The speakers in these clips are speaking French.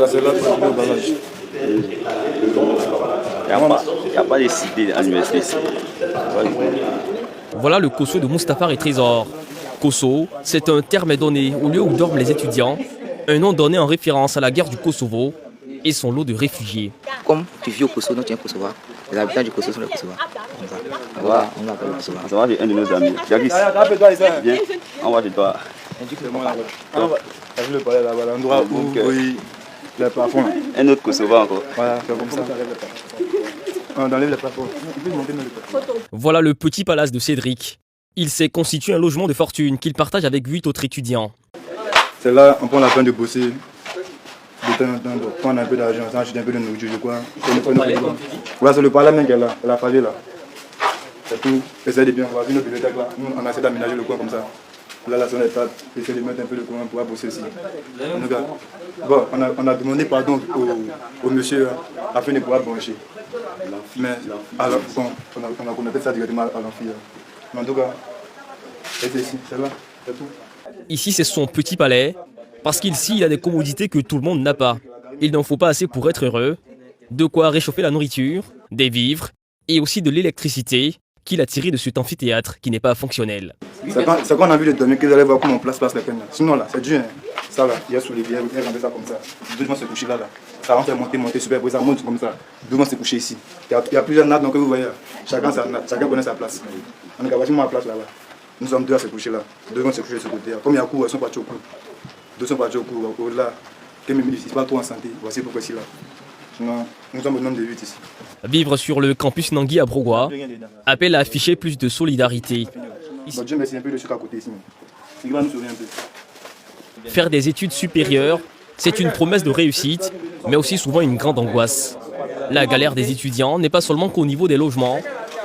c'est là tranquille au barrage. Il n'y a pas de cité à l'université ici. Voilà le Kosso de Mustapha et Trésor. Kosso, c'est un terme donné au lieu où dorment les étudiants, un nom donné en référence à la guerre du Kosovo et son lot de réfugiés. Comme tu vis au Kosovo, donc tu es un Kosovar. Les habitants du Kosovo sont les Kosovars. Voilà, on l'appelle le Kosovar. Ça va, j'ai un de nos amis. Jacques, viens, on va chez toi. T'as vu le palais là-bas, l'endroit où les plafonds là. Un autre Kosovo encore. Voilà, c'est comme ça. On enlève les plafonds. Voilà le petit palace de Cédric. Il s'est constitué un logement de fortune qu'il partage avec 8 autres étudiants. C'est là, on prend la peine de bosser, de temps en temps, de prendre un peu d'argent, acheter un peu de nourriture, je crois. Voilà, c'est le palais même qui est là, la famille là. C'est tout. Essayer de bien voir une bibliothèque là. Nous, on a essayé d'aménager le coin comme ça. Là, la sonne est plate. Essayer de mettre un peu de courant pour pouvoir bosser aussi. Donc, bon, on a demandé pardon au monsieur afin de pouvoir brancher. Mais alors, bon, on a fait ça directement à l'amphi. Mais en tout cas, c'est ici, c'est là, c'est tout. Ici, c'est son petit palais, parce qu'ici, il a des commodités que tout le monde n'a pas. Il n'en faut pas assez pour être heureux. De quoi réchauffer la nourriture, des vivres et aussi de l'électricité qu'il a tiré de cet amphithéâtre qui n'est pas fonctionnel. C'est quand on a vu les données qu'ils allaient voir comment on place les peines. Sinon là, c'est dur. Hein. Ça là, il y a sous les bières, il y a ça comme ça. Deux gens se coucher là. Ça va faire monter super, ça monte comme ça. Deux gens se coucher ici. Il y a plusieurs nappes donc vous voyez. Chacun connaît sa place. On est capable de place là-bas. Nous sommes deux à se coucher là. Deux vont se coucher de ce côté. Comme il y a cours, ils sont partis au cours. Deux sont partis au cours. Au-delà, quand même, ils ne sont pas trop en santé. Voici pourquoi ici là. Sinon, nous sommes au nombre de 8 ici. Vivre sur le campus Nangui à Brogoua appelle à afficher plus de solidarité. Dieu merci un peu de ce à côté ici. Il va nous sauver un peu. Faire des études supérieures, c'est une promesse de réussite, mais aussi souvent une grande angoisse. La galère des étudiants n'est pas seulement qu'au niveau des logements.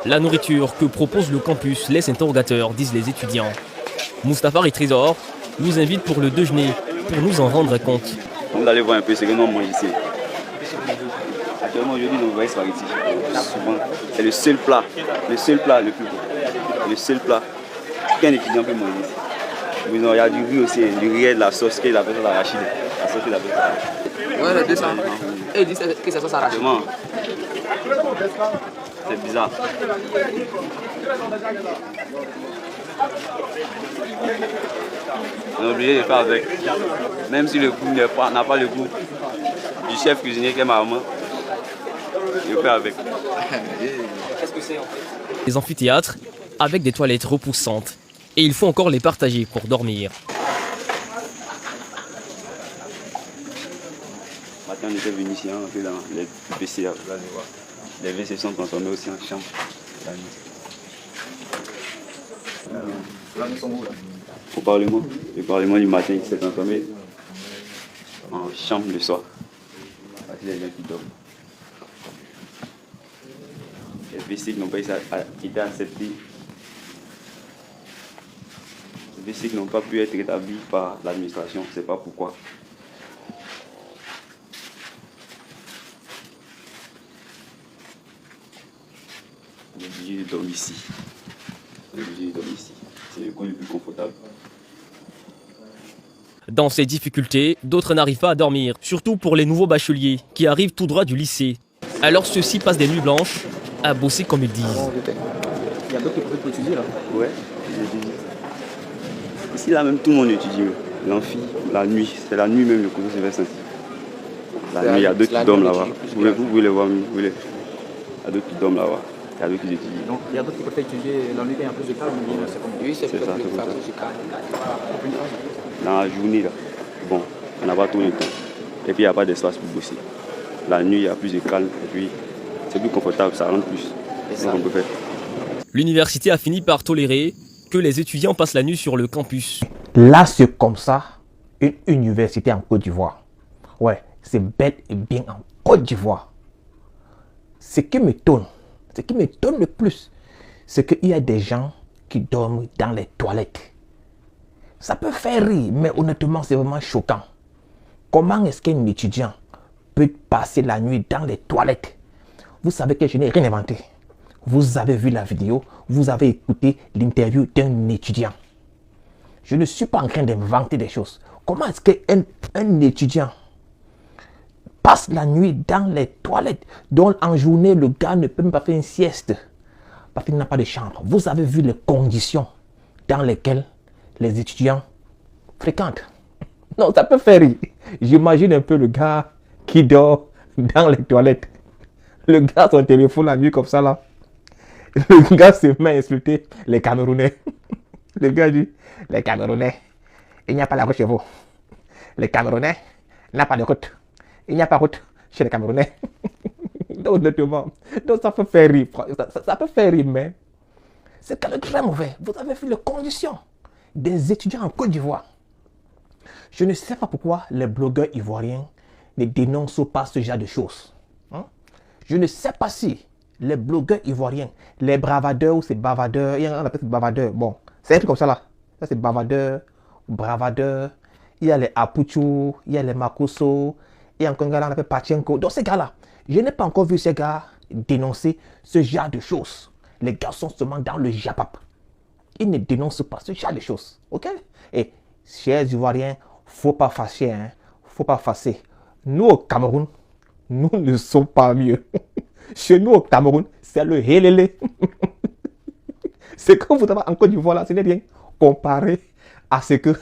La nourriture que propose le campus laisse interrogateurs, disent les étudiants. Mustapha et Trésor nous invitent pour le déjeuner, pour nous en rendre compte. Vous allez voir un peu ce que nous mangeons ici. Actuellement, aujourd'hui, nous voyons spaghetti. Souvent, c'est le seul plat le plus beau. Le seul plat qu'un étudiant peut manger ici. Mais non, il y a du riz aussi, du riz et de la sauce qu'il appelle l'arachide. La sauce qu'il appelle l'arachide. Ouais, les 200. Et ils disent que c'est sauce arachide. C'est bizarre. On est obligé de faire avec. Même si le goût n'a pas le goût du chef cuisinier qui est ma maman, je fais avec. Qu'est-ce que c'est en fait? Les amphithéâtres avec des toilettes repoussantes. Et il faut encore les partager pour dormir. Matin, on était venu ici, on était dans les WC. Les WC sont transformés aussi en chambre. Là, nous sommes où là? Au Parlement. Le Parlement du matin s'est transformé en chambre le soir. Les gens qui dorment. Les WC qui n'ont pas été acceptés. Les WC qui n'ont pas pu être établis par l'administration, je ne sais pas pourquoi. On est obligé de dormir ici. C'est le coin le plus confortable. Dans ces difficultés, d'autres n'arrivent pas à dormir, surtout pour les nouveaux bacheliers qui arrivent tout droit du lycée. Alors ceux-ci passent des nuits blanches à bosser comme ils disent. Il y a d'autres qui peuvent étudier là. Ouais, j'étudie. Ici là même tout le monde étudie. L'amphi, la nuit, c'est la nuit même le cours c'est vers sentir. La nuit, il y a d'autres qui dorment là-bas. Vous pouvez les voir, il y a d'autres qui dorment là-bas. Il y a d'autres qui étudient. Donc il y a d'autres qui peuvent étudier la nuit quand il y a plus de calme. Oui, c'est ça, plus c'est ça. calme. Dans la journée, là, bon, on n'a pas tout le temps. Et puis il n'y a pas d'espace pour bosser. La nuit, il y a plus de calme. Et puis c'est plus confortable, ça rentre plus. C'est ce qu'on peut faire. L'université a fini par tolérer que les étudiants passent la nuit sur le campus. Là, c'est comme ça, une université en Côte d'Ivoire. Ouais, c'est bête et bien en Côte d'Ivoire. Ce qui m'étonne le plus, c'est qu'il y a des gens qui dorment dans les toilettes. Ça peut faire rire, mais honnêtement, c'est vraiment choquant. Comment est-ce qu'un étudiant peut passer la nuit dans les toilettes? Vous savez que je n'ai rien inventé. Vous avez vu la vidéo, vous avez écouté l'interview d'un étudiant. Je ne suis pas en train d'inventer des choses. Comment est-ce qu'un étudiant passe la nuit dans les toilettes, dont en journée, le gars ne peut même pas faire une sieste parce qu'il n'a pas de chambre. Vous avez vu les conditions dans lesquelles les étudiants fréquentent. Non, ça peut faire rire. J'imagine un peu le gars qui dort dans les toilettes. Le gars, son téléphone la nuit comme ça là. Le gars se met à insulter les Camerounais. Le gars dit, les Camerounais, il n'y a pas la route chez vous. Les Camerounais, il n'y a pas de route. Il n'y a pas de route chez les Camerounais. Donc, honnêtement, donc ça peut faire rire. Ça peut faire rire, mais c'est quand même très mauvais. Vous avez vu les conditions des étudiants en Côte d'Ivoire. Je ne sais pas pourquoi les blogueurs ivoiriens ne dénoncent pas ce genre de choses. Hein? Je ne sais pas si les blogueurs ivoiriens, les bravadeurs ou ces bavardeurs, on appelle ça bavardeurs, bon, c'est un truc comme ça là. Ça c'est bavardeur, bravadeur. Il y a les Apuchou, il y a les Makoso, il y a encore un gars là, on appelle Pachenko. Donc ces gars-là, je n'ai pas encore vu ces gars dénoncer ce genre de choses. Les gars sont seulement dans le japap. Ils ne dénoncent pas ce genre de choses. Ok? Et chers Ivoiriens, faut pas fâcher, hein? Faut pas fâcher. Nous au Cameroun, nous ne sommes pas mieux. Chez nous au Cameroun, c'est le hélélé. C'est comme vous avez en Côte d'Ivoire là, ce n'est rien comparé à ce que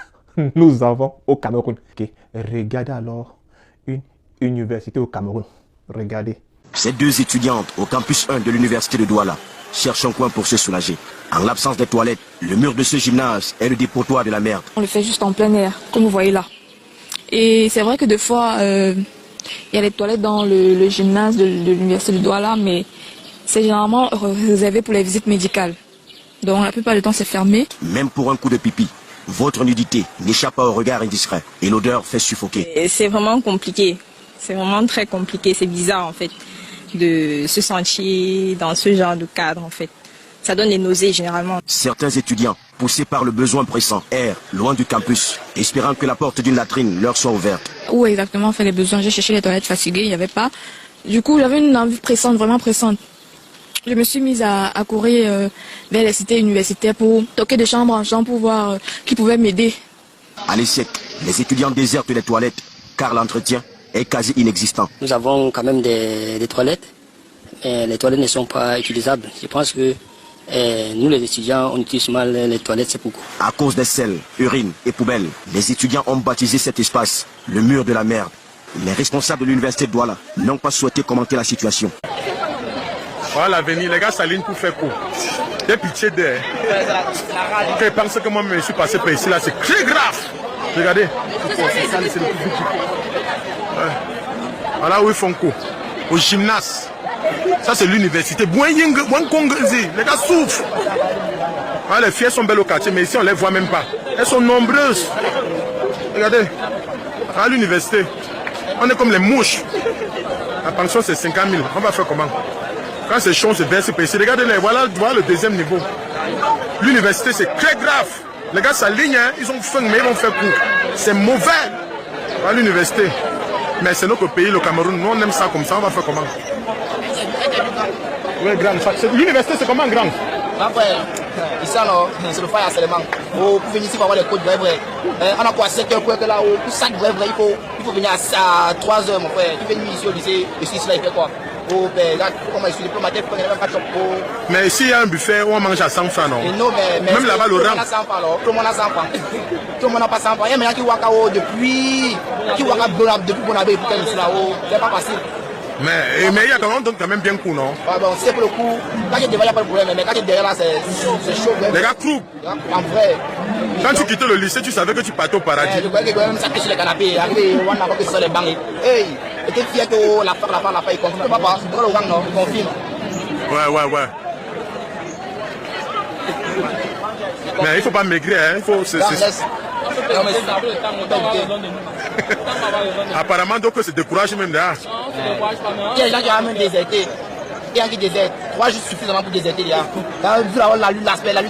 nous avons au Cameroun. Okay. Regardez alors une université au Cameroun. Regardez. Ces deux étudiantes au campus 1 de l'université de Douala cherchent un coin pour se soulager. En l'absence des toilettes, le mur de ce gymnase est le dépotoir de la merde. On le fait juste en plein air, comme vous voyez là. Et c'est vrai que des fois, il y a les toilettes dans le gymnase de l'université de Douala, mais c'est généralement réservé pour les visites médicales. Donc la plupart du temps, c'est fermé. Même pour un coup de pipi, votre nudité n'échappe pas au regard indiscret et l'odeur fait suffoquer. C'est vraiment compliqué. C'est vraiment très compliqué. C'est bizarre en fait de se sentir dans ce genre de cadre en fait. Ça donne des nausées généralement. Certains étudiants, poussés par le besoin pressant, errent loin du campus, espérant que la porte d'une latrine leur soit ouverte. Où exactement on fait les besoins? J'ai cherché les toilettes fatiguées, il n'y avait pas. Du coup, j'avais une envie pressante, vraiment pressante. Je me suis mise à courir vers les cités universitaires pour toquer de chambre en chambre pour voir qui pouvait m'aider. À l'ESSEC, les étudiants désertent les toilettes car l'entretien est quasi inexistant. Nous avons quand même des toilettes, mais les toilettes ne sont pas utilisables. Je pense que nous les étudiants, on utilise mal les toilettes, c'est pourquoi. À cause des selles, urines et poubelles, les étudiants ont baptisé cet espace le mur de la merde. Les responsables de l'université de Douala n'ont pas souhaité commenter la situation. Voilà l'avenir, les gars s'alignent pour faire court. J'ai pitié d'eux. Quand ils pensent que moi je suis passé par ici, là, c'est très grave. Regardez. C'est le public. Voilà où ils font cours. Au gymnase. Ça, c'est l'université. Les gars souffrent. Voilà, les filles sont belles au quartier, mais ici, on ne les voit même pas. Elles sont nombreuses. Regardez. À l'université, on est comme les mouches. La pension, c'est 50 000. On va faire comment? Quand c'est chaud, c'est verse ici. Regardez, voilà le deuxième niveau. L'université, c'est très grave. Les gars s'alignent, hein, ils ont faim, mais ils vont faire court. C'est mauvais à l'université. Mais c'est notre pays, le Cameroun. Nous, on aime ça comme ça. On va faire comment? Oui, grand. L'université, c'est comment, grand? Ici, c'est le foyer seulement. Pour venir ici, il faut avoir les codes vrais, vrais. On a quoi, 7 heures, quoi, que là, pour 5 vrais, vrais, il faut venir à 3 heures, mon frère. Tu viens ici au lycée, ici, là, il fait quoi? Oh, ben là, comment je suis diplômé, il faut même pas de mais ici, il y a un buffet où on mange à 100 francs, non? Non, mais même là-bas, le rang. Tout le monde a 100 francs. Tout le monde n'a pas 100 francs. Il y a maintenant qui voit depuis Bonabé, pour qu'elle soit là-haut. C'est pas facile. Mais il y a quand même bien coup, non? Ah bon, c'est pour le coup. Quand il y a devant, il n'y a pas de problème. Mais quand il y a derrière, là, c'est chaud. Les gars croupent. En vrai. Quand tu quittais le lycée, tu savais que tu partais au paradis. Je croyais que même ça sur les canapés. Arrivé, on a que sur les bancs. Hey, était fier que la part, il confirme. Papa, c'est le gang, non? Il confirme. Ouais. Mais il ne faut pas maigrir, hein. Il faut. Apparemment, donc, c'est découragé même là. Il y a des gens qui ont même déserté. Il y a qui désertent. 3 jours suffisamment pour déserter. La lutte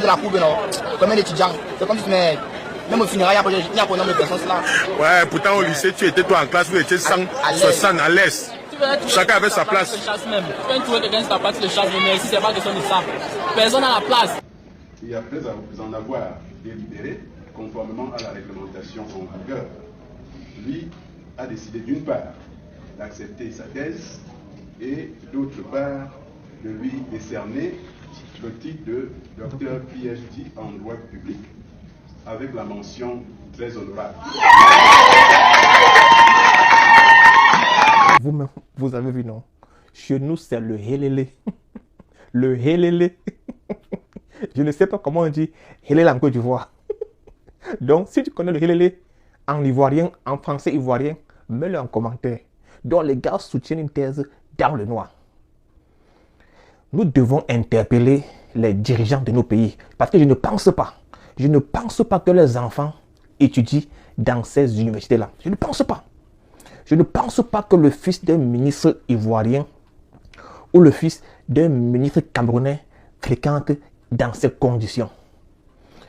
de la courbe, non? Comme un étudiant. C'est comme si, mais même au funérailles, il y a un nombre de personnes là. Ouais, pourtant au lycée, tu étais toi en classe, vous étiez 160 à l'aise. Chacun avait sa place. Quand tu vois quelqu'un sur ta place, le chasse, mais si c'est pas question de ça, personne n'a la place. Et après vous en avoir délibéré, conformément à la réglementation en vigueur, lui a décidé d'une part d'accepter sa thèse et d'autre part de lui décerner le titre de docteur PhD en droit public avec la mention très honorable. Vous-même, vous avez vu, non? Chez nous, c'est le helele. Le helele. Je ne sais pas comment on dit helele en Côte d'Ivoire. Donc, si tu connais le helele en ivoirien, en français ivoirien, mets-le en commentaire. Donc, les gars soutiennent une thèse dans le noir. Nous devons interpeller les dirigeants de nos pays. Parce que je ne pense pas que les enfants étudient dans ces universités-là. Je ne pense pas. Je ne pense pas que le fils d'un ministre ivoirien ou le fils d'un ministre camerounais fréquente dans ces conditions.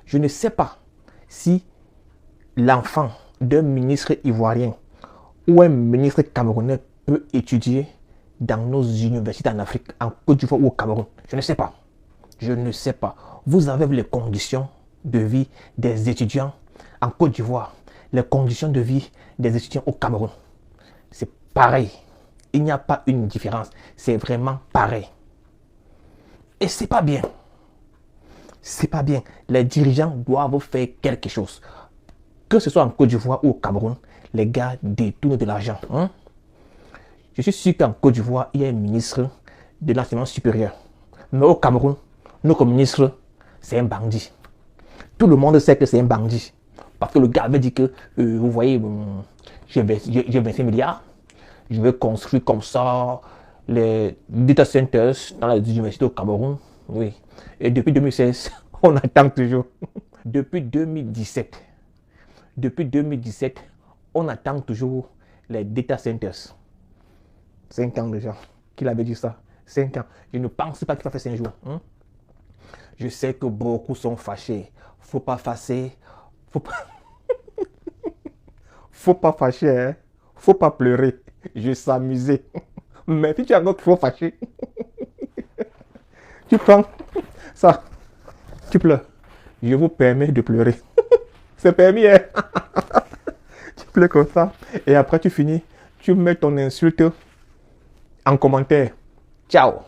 Je ne sais pas si l'enfant d'un ministre ivoirien ou un ministre camerounais peut étudier dans nos universités en Afrique, en Côte d'Ivoire ou au Cameroun. Je ne sais pas. Je ne sais pas. Vous avez les conditions de vie des étudiants en Côte d'Ivoire, les conditions de vie des étudiants au Cameroun. C'est pareil. Il n'y a pas une différence. C'est vraiment pareil. Et c'est pas bien. C'est pas bien. Les dirigeants doivent faire quelque chose. Que ce soit en Côte d'Ivoire ou au Cameroun, les gars détournent de l'argent. Hein? Je suis sûr qu'en Côte d'Ivoire, il y a un ministre de l'enseignement supérieur. Mais au Cameroun, notre ministre, c'est un bandit. Tout le monde sait que c'est un bandit. Parce que le gars avait dit que, vous voyez, j'ai 25 milliards. Je vais construire comme ça les data centers dans les universités au Cameroun. Oui. Et depuis 2016, on attend toujours. Depuis 2017, on attend toujours les data centers. 5 ans déjà qu'il avait dit ça. 5 ans. Je ne pense pas qu'il va faire 5 jours. Hein? Je sais que beaucoup sont fâchés. Faut pas fâcher. Faut pas fâcher. Hein? Faut pas pleurer. Je s'amusais. Mais si tu es encore trop fâché, tu prends ça. Tu pleures. Je vous permets de pleurer. C'est permis. Hein? Tu pleures comme ça. Et après tu finis. Tu mets ton insulte en commentaire. Ciao.